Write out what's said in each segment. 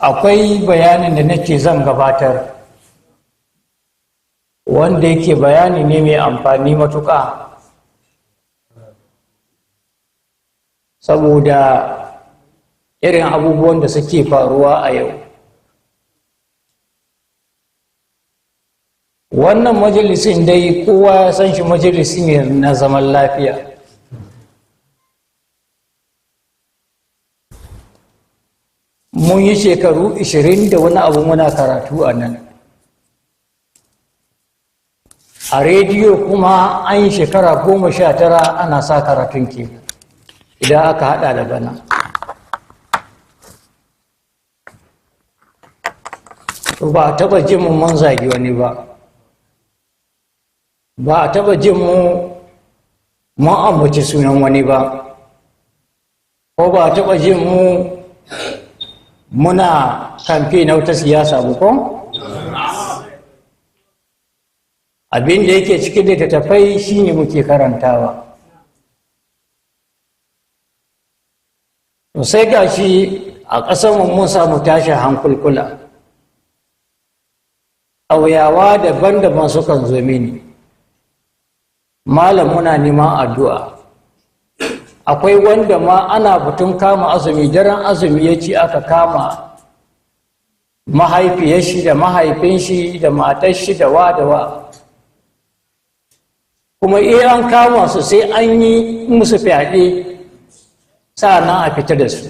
akwai bayanin da nake zan gabatar wanda yake bayani ne mai amfani matuƙa, saboda irin abubuwan da suke faruwa a yau. Wannan majalisin dai kowa ya san shi majalisi ne na zaman lafiya. Mun yi shekaru 20 da wani abu muna karatu a nan. A rediyo kuma an yi shekara 19 ana sa karatun ke idan aka hada da bana. Ba a taba jin mu mun zagi wani ba. Ba a taba jin mu mun ambaci sunan wani ba. Ko ba a taba jin mu muna kamfe na wata siyasa ba ko? Abin da yake cikin littattafai shine muke karantawa. To sai gashi a ƙasarmu mun samu tashin hankulkula. Ƙauyawa daban-daban sukan zo mini. Malam muna neman addu'a. Akwai wanda ma ana batun kama azumi, daren azumi ya ci aka kama mahaifiyar shi da mahaifin shi da matar shi da wa. Kuma an kama su sai an yi musu fyaɗe sa'annan a fita da su.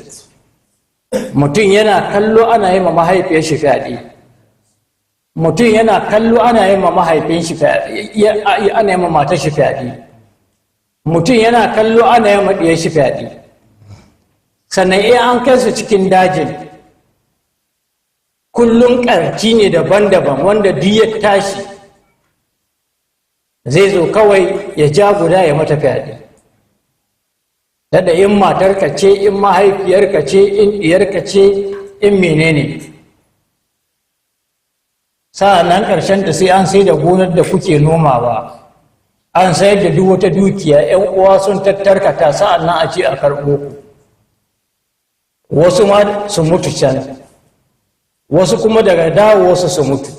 Mutum yana kallo ana yi ma mahaifiyar shi fyaɗe. Mutum yana kallo ana yi ma mahaifin shi fyaɗe, ana yi ma matar shi fyaɗe. Mutum yana kallo ana yi ma ɗiyar shi fyaɗe. Sannan an kai su cikin dajin. Kullum ƙarti ne daban-daban wanda duk ya tashi zai zo kawai ya ja guda ya mata fyaɗe. Daɗa in matarka ce, in mahaifiyarka ce, in ɗiyarka ce, in menene. Sa'annan ƙarshenta sai an sai da gonar da kuke nomawa, an sayar da duk wata dukiya, 'yan uwa sun tattarkata sa'annan a ce a karɓo ku. Wasu ma su mutu can, wasu kuma daga dawo wasu su mutu.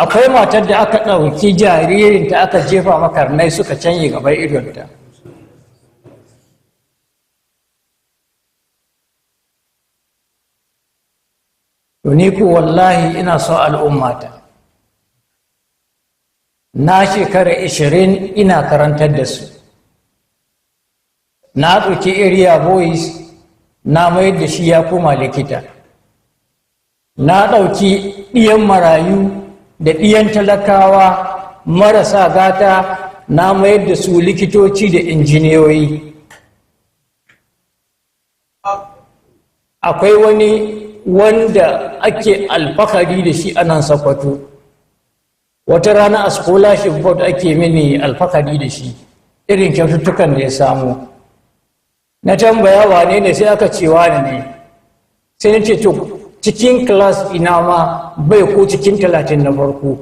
Akwai matar da aka ɗauki jaririnta aka jefa makarnai suka canye gaban idonta. Ni ko wallahi ina so al'ummata. Na shekara 20 ina karantar da su. Na ɗauki area boys na mayar da shi ya koma likita. Na ɗauki ɗiyan marayu da ɗiyan talakawa marasa gata na mayar da su likitoci da injiniyoyi. Akwai wani wanda ake alfahari da shi a nan Sokoto. Wata rana a scholarship board ake mini alfahari da shi, irin kyaututtukan da ya samu. Na tambaya wane ne sai aka ce wane ne. Sai na ce to cikin class ina ma bai ko cikin 30 na farko.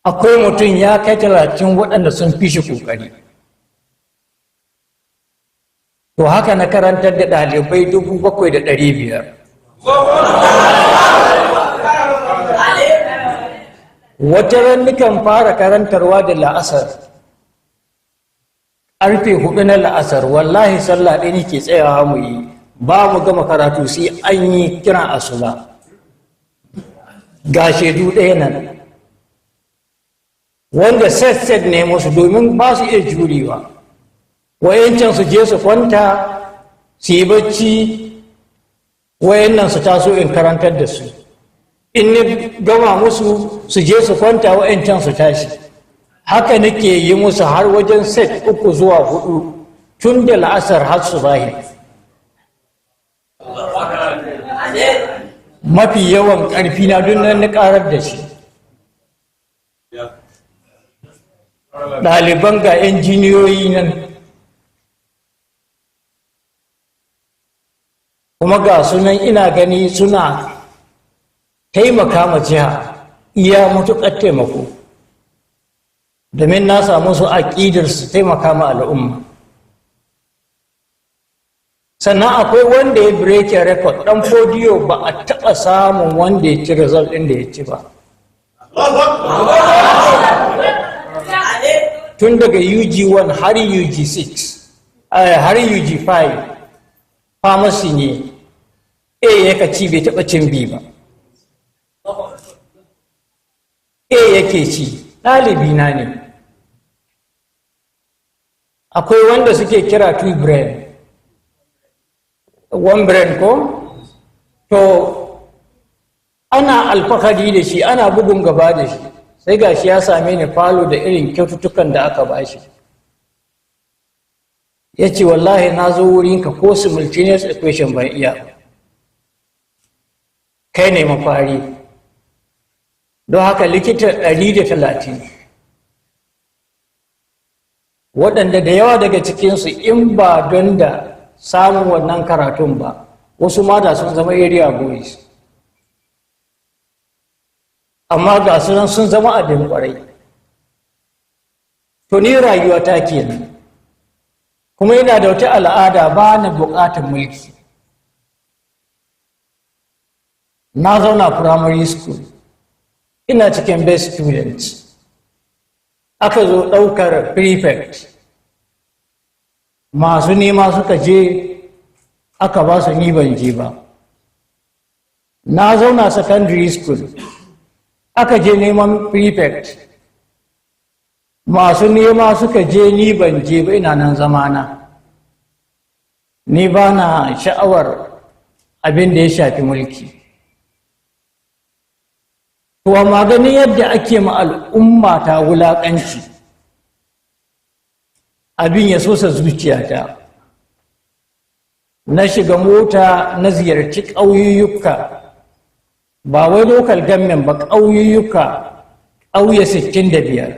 Akwai mutum ya kai 30 waɗanda sun fi shi ƙoƙari. To haka na karantar da ɗalibai 7,500. Wata ran nikan fara karantarwa da la'asar. Ƙarfe 4 na la'asar, wallahi sallah ɗaya nake tsayawa mu yi. Ba mu gama karatu sai an yi kiran asuba. Ga shaidu ɗaya nan. Wanda set ne musu domin ba su iya jurewa. Wayancan su je su kwanta, su yi bacci, wayannan su taso in karantar da su. In ni gama musu su je su kwanta, wayancan su tashi. Haka nake yi musu har wajen set 3 zuwa 4 tun da la'asar har su bahi. Mafi yawan ƙarfi na duk nan na ƙarar da shi. Ɗaliban ga injiniyoyi nan. Kuma ga sunan ina gani suna taimaka ma jiha iya matuƙar taimako. Domin na samu su aƙidar su taimaka ma al'umma. sannan akwai wanda ya break record dan fodiyo ba a taɓa samun wanda ya ci result ɗin da ya ci ba tun daga UG1 har UG6 har UG5 pharmacy ne A yaka ci bai taɓa cin B ba A yake ci ɗalibi na ne akwai wanda suke kira two brain one brain ko to ana alfahari da shi ana bugun gaba da shi sai gashi ya same ni falo da irin kyaututtukan da aka bashi ya ce wallahi na zo wurinka ko simultaneous equation ban iya kai ne mafari don haka likita 130 waɗanda da yawa daga cikinsu in ba don da samun wannan karatun ba wasu ma da sun zama area boys amma ga sunan sun zama abin kwarai to ni rayuwa ta kenan kuma yana da wata al'ada ba na buƙatar mulki na zauna primary school ina cikin best students aka zo ɗaukar prefect masu nema suka je aka ba su ni ban je ba na zauna secondary school aka je neman prefect masu nema suka je ni ban je ba ina nan zamana ni ba na sha'awar abin da ya shafi mulki to amma ganin yadda ake ma al'umma ta wulaƙanci abin ya sosa zuciyata na shiga mota na ziyarci ƙauyuyyuka ba wai local government ba ƙauyuyyuka ƙauye 65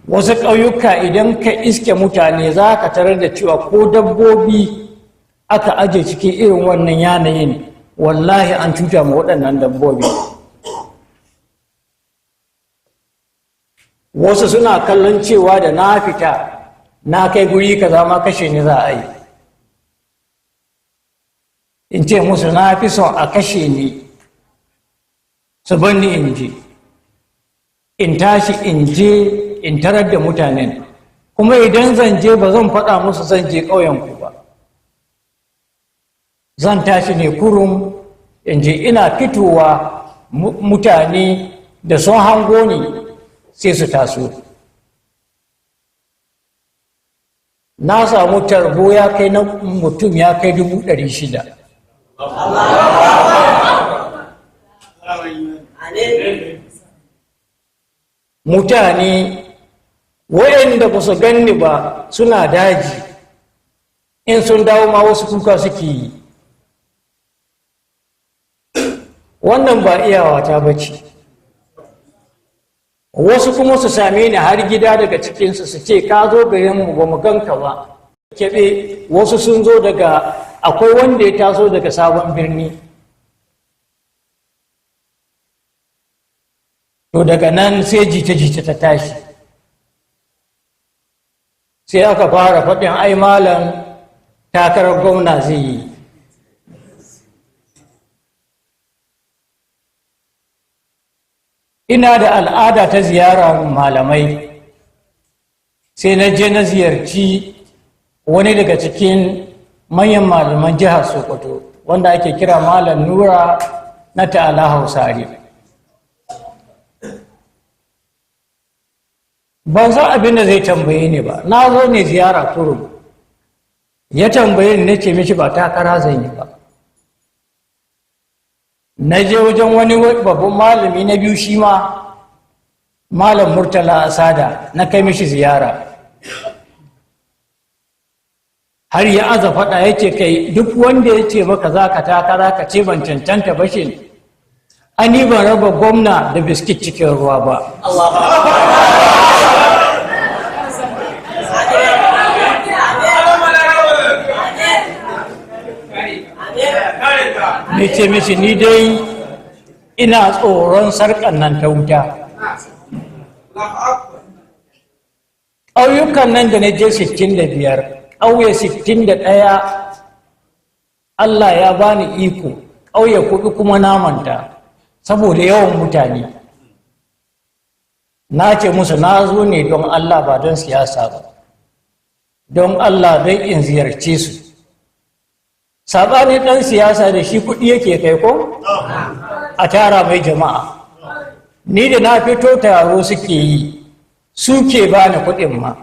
wasu ƙauyuka idan ka iske mutane za ka tarar da cewa ko dabbobi aka aje cikin irin wannan yanayin wallahi an cuta ma waɗannan dabbobi wasu suna kallon cewa da na fita na kai guri kaza ma kashe ni za a yi in ce musu na fi son a kashe ni su banni in je in tashi in je in tarar da mutanen kuma idan zan je ba zan faɗa musu zan je ƙauyenku ba zan tashi ne kurum in je ina fitowa mutane da sun hango ni sai su taso na samu tarbo ya kai na mutum ya kai 600 mutane waɗanda ba su ganni ba suna daji in sun dawo ma wasu kuka suke yi wannan ba iyawa ta bace wasu kuma su same ni har gida daga cikinsu su ce ka zo garinmu ba mu ganka ba keɓe wasu sun zo daga akwai wanda ya taso daga sabon birni to daga nan sai jita-jita ta tashi sai aka fara faɗin ai malam takarar gwamna zai yi ina da al'ada ta ziyara malamai sai na je na ziyarci wani daga cikin manyan malaman jihar Sokoto wanda ake kira Malam Nura na Ta'ala Hausari ban san abin da zai tambaye ni ba na zo ne ziyara kurum ya tambaye ni nace mishi ba takara zan yi ba na je wajen wani babban malami na biyu shi ma Malam Murtala Asada na kai mishi ziyara har ya aza faɗa yake kai duk wanda ya ce maka za ka takara ka ce ban cancanta ba shi ani ban raba gwamna da biskit cikin ruwa ba ne ce mishi ni dai ina tsoron sarƙan nan ta wuta ƙauyukan nan da na je 65, ƙauye 61 Allah ya bani iko, ƙauye 4 kuma namanta saboda yawan mutane. Na ce musu na zo ne don Allah ba don siyasa ba, don Allah don in ziyarce su. Saɓanin ɗan siyasa da shi kuɗi yake kai ko? A tara mai jama'a. Ni da na fito taro suke yi, suke bani kuɗin ma.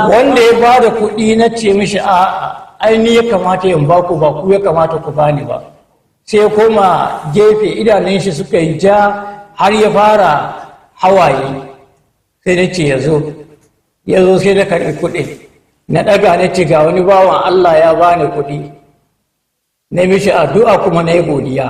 Wanda ya ba da kuɗi na ce mishi a'a, aini ya kamata yin baku ba ku ya kamata ku bani ba. Sai koma gefe idanun shi suka yi ja har ya fara hawaye. Sai na ce ya zo sai na karɓi kuɗi. Na ɗaga na ce ga wani bawan Allah ya bani kuɗi. Na mishi addu'a kuma na yi godiya.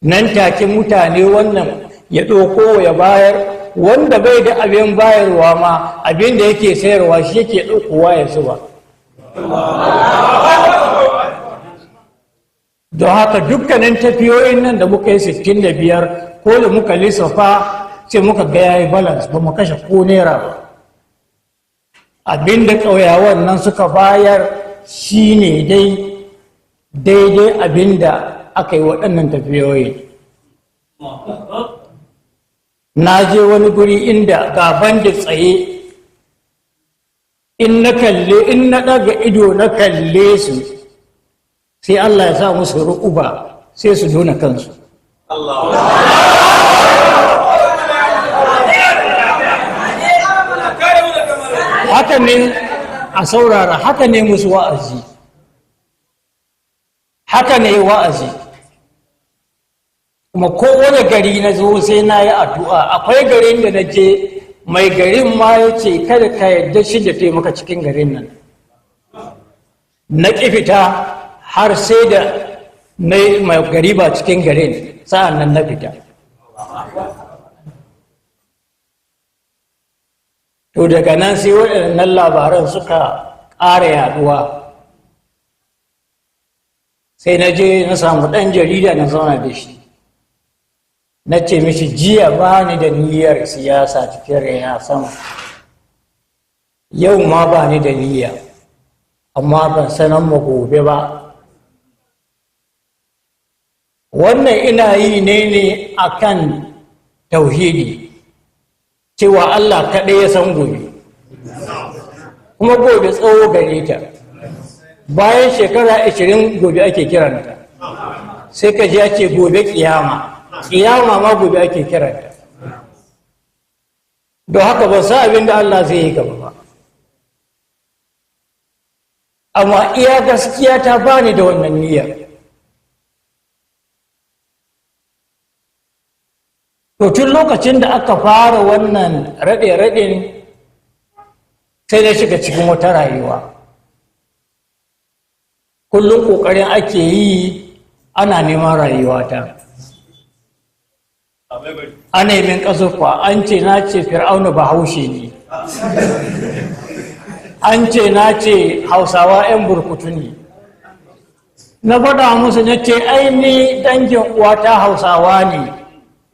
Nan take mutane wannan ya ɗauko ya bayar, wanda bai da abin bayarwa ma abin da yake sayarwa shi yake ɗaukowa ya zuba. Don haka dukkanin tafiyoyin nan da muka yi 65 ko da muka lissafa sai muka ga yayi balance, ba mu kashe ko naira ba. Abin da ƙauyawan nan suka bayar shi ne daidai abin da aka yi waɗannan tafiyoyi. Na je wani guri inda gaban da tsaye, in na ɗaga ido na kalle su, sai Allah ya sa musu ru'uba sai su nuna kansu. Haka ne a saurara, haka ne musu wa'azi, haka ne wa'azi. Kuma kowane gari na zo sai na yi addu'a. Akwai garin da na je mai garin ma ya ce kada ka yarda shi da taimaka cikin garin nan. Na ƙi fita har sai da mai gari ba cikin garin, sa'an nan na fita. To daga nan sai waɗannan labaran suka ƙara yaduwa. Sai na je na samu ɗan jarida na zauna da shi. Na ce mishi jiya ba ni da niyyar siyasa cikin raina sama. Yau ma ba ni da niyya, amma ban sanan mu gobe ba. Wannan ina yi ne akan tauhidi, cewa Allah kaɗai ya san gobe, kuma gobe tsawo gare ta. Bayan shekara 20 gobe ake kiranta, sai ka ji ake gobe kiyama ma gobe ake kiranta. Don haka ba sa abin da Allah zai yi gaba ba. Amma iya gaskiya ta bani da wannan niyyar. To tun lokacin da aka fara wannan raɗe-raɗin sai na shiga cikin wata rayuwa. Kullum ƙoƙarin ake yi ana neman rayuwata. Ana yi min ƙazurfa, an ce na ce Fir'auna Bahaushe ne. An ce na ce Hausawa 'yan burkutu ne. Na faɗa musu na ce aini dangin uwata Hausawa ne.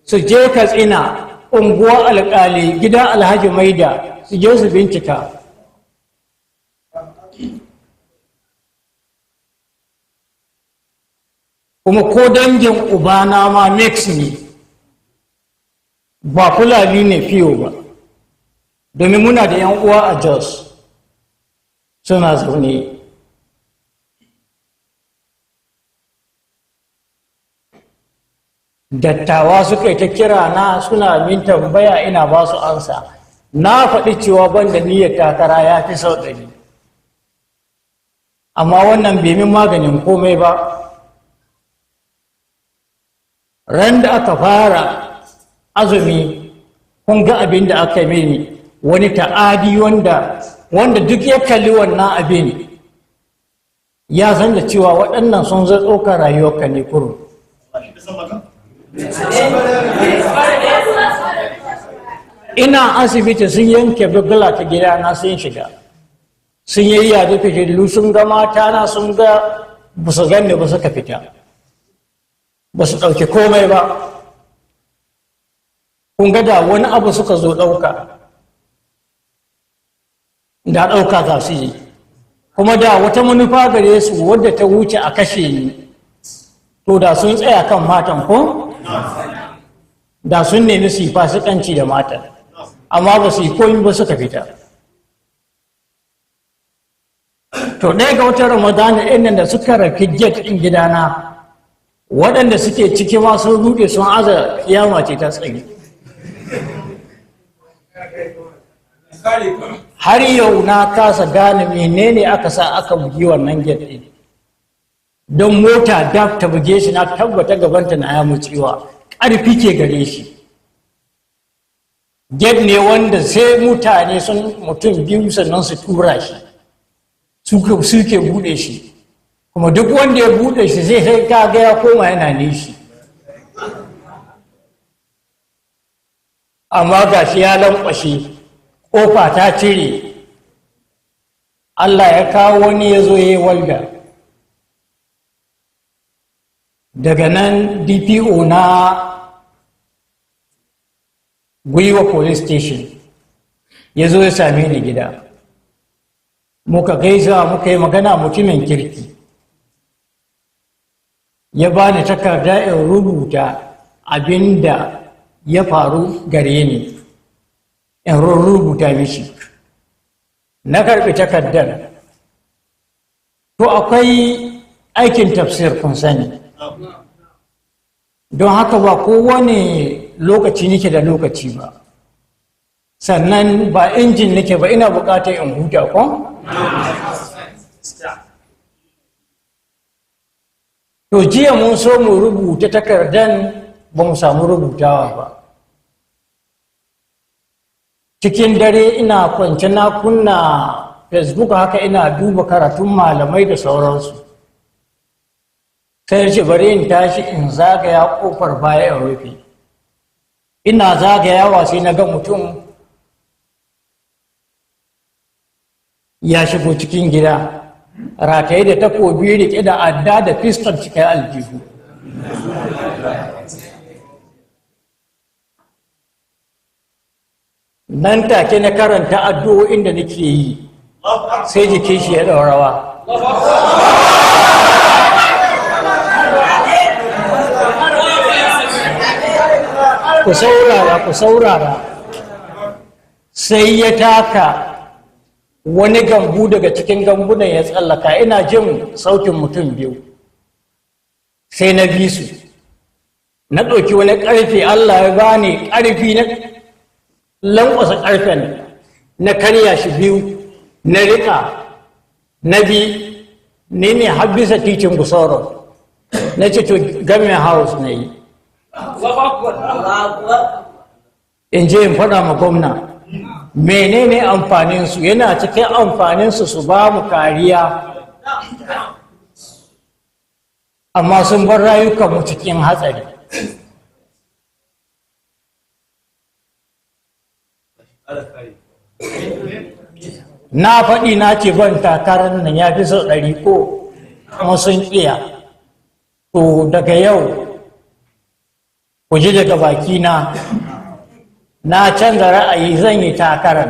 Su je Katsina, unguwar alƙali, gidan Alhaji Maida, su je su bincika. Kuma ko dangin ubana ma mix ne, ba Fulani ne fiyo ba, domin muna da 'yan uwa a Jos suna zaune. Dattawa suka yi ta kira na suna min tambaya ina ba su ansa. Na faɗi cewa ban da niyyar takara ya fi sau 100. Amma wannan bai min maganin komai ba. Ran da aka fara azumi, kun ga abin da aka mini, wani ta'adi wanda duk ya kalli wannan abin ya san da cewa waɗannan sun zai tsokar rayuwarka ne kurum. Ina asibiti sun yanke bugula ta gidana sun shiga, sun yi yadda fitilu, sun ga matana, sun ga ba su ganni ba suka fita, ba su ɗauki komai ba. Kun ga da wani abu suka zo ɗauka da ɗauka za su yi, kuma da wata manufa gare su wadda ta wuce a kashe ni, to da sun tsaya kan matan ko da sun nemi su yi fasikanci da matan, amma ba su yi komi ba suka fita. To ɗaya ga watan ramadana ɗin da suka rafi get ɗin gidana, waɗanda suke ciki ma sun ruɗe sun aza kiyama ce ta tsaye. Har yau na kasa gane menene aka sa aka bugi wannan get ɗin, don mota daf ta buge shi na tabbata gabanta na ya mutsewa, ƙarfi ke gare shi. Get ne wanda sai mutane sun mutum biyu sannan su tura shi, suke buɗe shi, kuma duk wanda ya buɗe shi zai sai kaga ya koma yana nishi. Amma ga shi ya lankwashe, ƙofa ta cire, Allah ya kawo wani ya zo ya yi walda. Daga nan DPO na Gwiwa Police Station ya zo ya same ni gida. Muka gaisa muka yi magana, mutumin kirki. Ya bani takarda in rubuta abinda ya faru gare ni, in rubuta mishi. Na karɓi takardar. To akwai aikin tafsir kun sani, don haka ba kowane lokaci nake da lokaci ba, sannan ba injin nake ba, ina buƙatar in huta ko? To jiya mun so mu rubuta takardan ba mu samu rubutawa ba. Cikin dare ina kwance na kunna Facebook haka ina duba karatun malamai da sauransu. Sai ce bari in tashi in zagaya kofar baya in rufe. Ina zagayawa sai na ga mutum ya shigo cikin gida, rataye da takobi rike da adda da fiston cikin aljihu. Nan take na karanta addu'o'in da nake yi, sai jikin shi ya ɗaurawa. Ku saurara, sai ya taka wani gambu daga cikin gambunan ya tsallaka, ina jin sautin mutum biyu, sai na bi su, na ɗauki wani ƙarfe, Allah ya bani ƙarfi na lankwasa ƙarfen, na karya shi biyu, na riƙa, na bi, ne har bisa titin Gusoro, na ce to game house na yi. In je in faɗa ma gwamna, menene amfaninsu? Yana cikin amfaninsu su ba mu kariya, amma sun bar rayukanmu cikin hatsari. Na faɗi na ce ban takarar nan ya fi sau 100 ko kuma sun ƙiya. To daga yau ku ji daga bakina, na canza ra'ayi, zan yi takarar.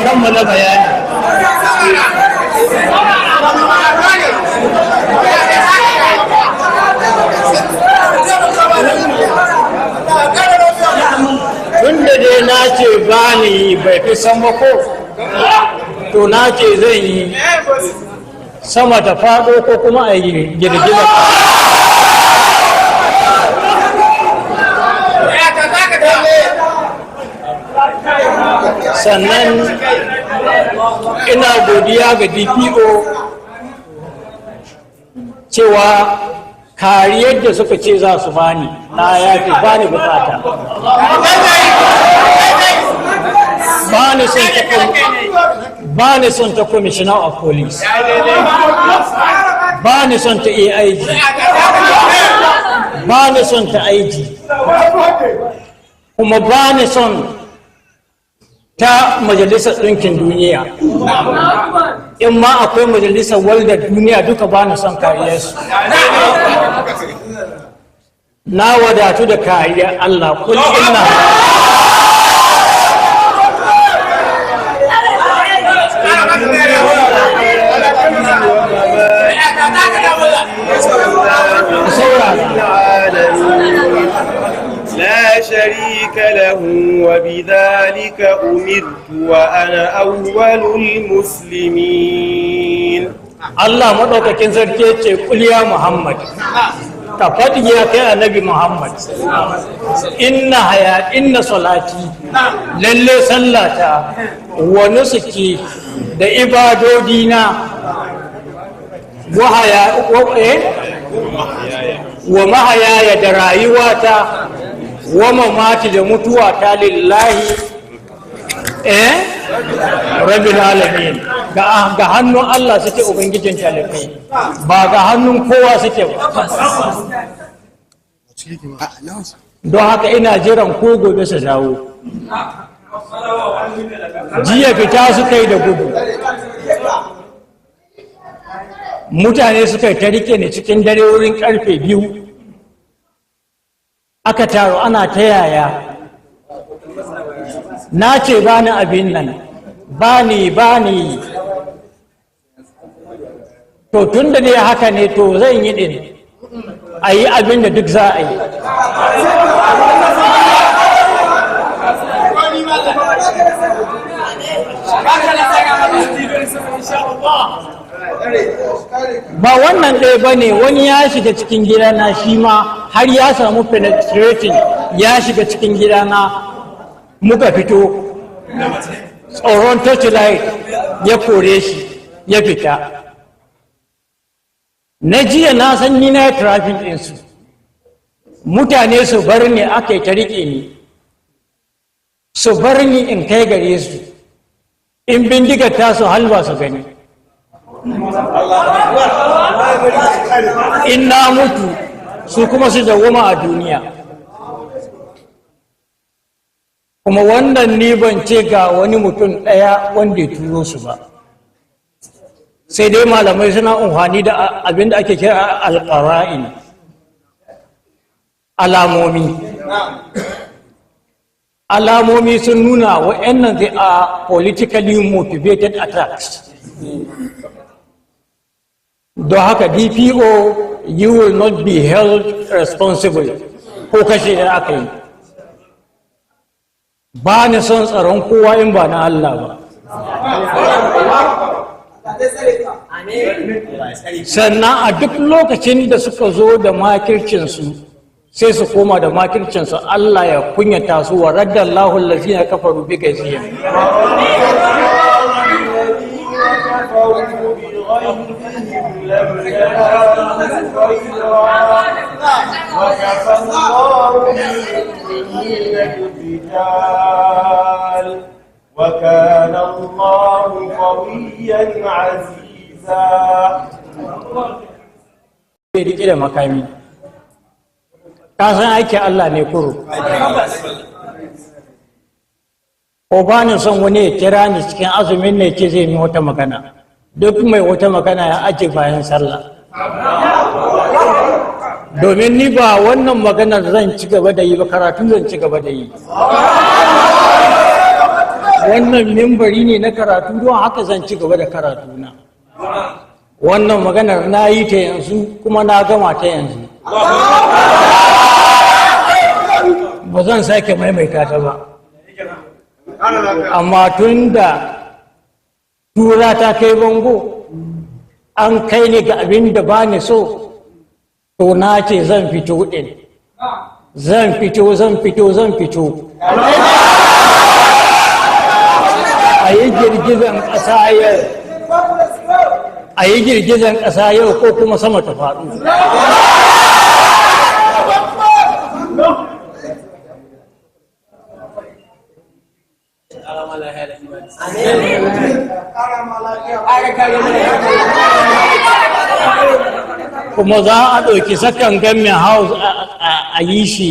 Kammala bayani. Tunda dai na ce ba ni bai fi sama ko, to na ce zan yi sama ta faɗo ko kuma a yi girgiza. Sannan ina godiya ga DPO cewa kariyar da suka ce za su bani na yafi bani bukata. ba ni son ta commissioner of police, ba ni son ta AIG, ba ni son ta IG, kuma ba ni son ta majalisar ɗinkin duniya. In ma akwai majalisar waldar duniya duka ba ni son kariyarsu. Na wadatu da kariyar Allah kullum na لا شريك له وبذلك أمرت وأنا أول المسلمين. Allah maɗaukakin sarki ya ce kuliya Muhammad ka faɗi ya kai annabi Muhammad inna salati lalle sallata wa nusuki da ibadodina wa mahayaya da rayuwata wa mamati da mutuwata lillahi rabbil alamin ga hannun Allah suke ubangijin talibai ba ga hannun kowa suke ba. Don haka ina jiran ko gobe su dawo. Jiya fita suka yi da gudu, mutane suka yi ta rike ni cikin dare wurin karfe 2 aka taro ana ta yaya na ce ba ni abin nan ba ni to tun da ne haka ne to zan yi din a yi abin da duk za a yi. Ba wannan ɗaya ba ne, wani ya shiga cikin gidana shi ma har ya samu penetrating ya shiga cikin gidana muka fito tsoron torchlight ya kore shi ya fita. Na jiya na san ni na traffic ɗinsu, mutane su bar ni aka yi ta riƙe ni, su bar ni in kai gare su, in bindigar ta su halba su gani. In na mutu su kuma su dawwama a duniya. Kuma wannan ni ban ce ga wani mutum ɗaya wanda ya turo su ba, sai dai malamai suna amfani da abin da ake kira alƙara'in, alamomi sun nuna wa'annan they are politically motivated attacks. Don haka DPO, you will not be held responsible ko kashe da aka yi. Ba ni son tsaron kowa in ba na Allah ba. Sannan a duk lokacin da suka zo da makircinsu sai su koma da makircinsu Allah ya kunyata su wa raddallahu allazina kafaru bi gaizihim. وكفى الله المؤمنين القتال وكان الله قويا عزيزا. Rike da makami, ka san aiki Allah ne kuro. Ko ba ni son wani ya kira ni cikin azumin ne ce zai yi wata magana, duk mai wata magana ya aje bayan sallah. Domin ni ba wannan maganar zan ci gaba da yi ba, karatu zan ci gaba da yi. Wannan mimbari ne na karatu, don haka zan ci gaba da karatuna. Wannan maganar na yi ta yanzu kuma na gama ta yanzu. Ba zan sake maimaita ta ba. Amma tun da tura ta kai bango, an kai ni ga abin da ba ni so, to na ce zan fito ɗin. Zan fito. A yi girgizan ƙasa yau ko kuma sama ta faɗo. kuma za a ɗauki sakan gamin house a yi shi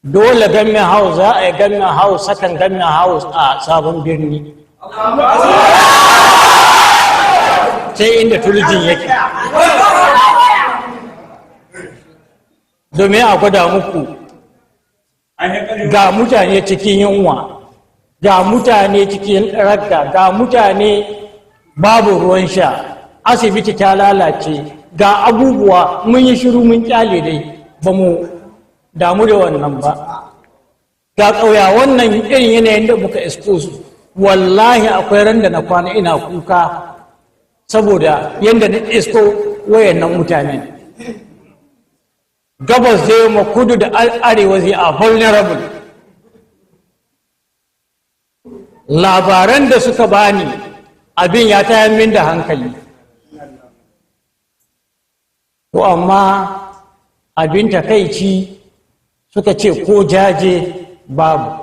dole gamin house za a yi gamin house sakan gamin house a sabon birni sai inda turjin yake domin a gwada muku ga mutane cikin yunwa ga mutane cikin ragga ga mutane babu ruwan sha asibiti ta lalace ga abubuwa mun yi shiru mun kyale dai ba mu damu da wannan ba ga ƙauya wannan irin yanayin da muka expose wallahi akwai ran da na kwana ina kuka saboda yadda na isko wayannan mutane gabas zai ma kudu da arewa zai a vulnerable labaran da suka bani abin ya tayar min da hankali to amma abin takaici suka ce ko jaje babu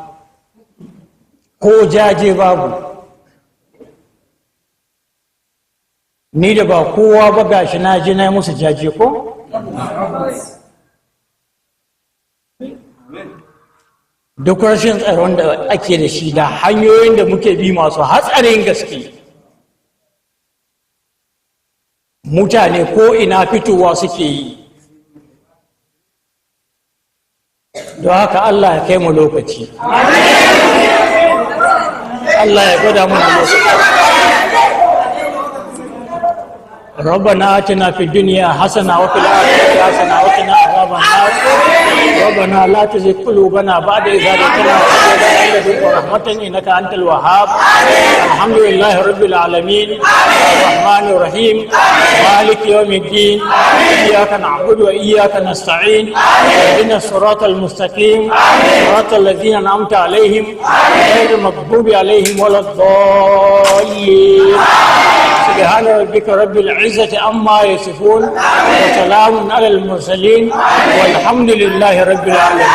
ni da ba kowa ba gashi na ji na musu jaje ko duk rashin tsaron da ake da shi da hanyoyin da muke bi masu hatsarin gaske mutane ko ina fitowa suke yi don haka Allah ya kai mu lokaci Allah ya gwada mana lokaci ربنا آتنا في الدنيا حسنة وفي الآخرة حسنة وقنا عذاب النار ربنا لا تزغ قلوبنا بعد إذ هديتنا وهب لنا من لدنك رحمة إنك أنت الوهاب الحمد لله رب العالمين الرحمن الرحيم مالك يوم الدين إياك نعبد وإياك نستعين اهدنا الصراط المستقيم صراط الذين أنعمت عليهم غير المغضوب عليهم ولا الضالين سبحان ربك رب العزة عما يصفون وسلام على المرسلين والحمد لله رب العالمين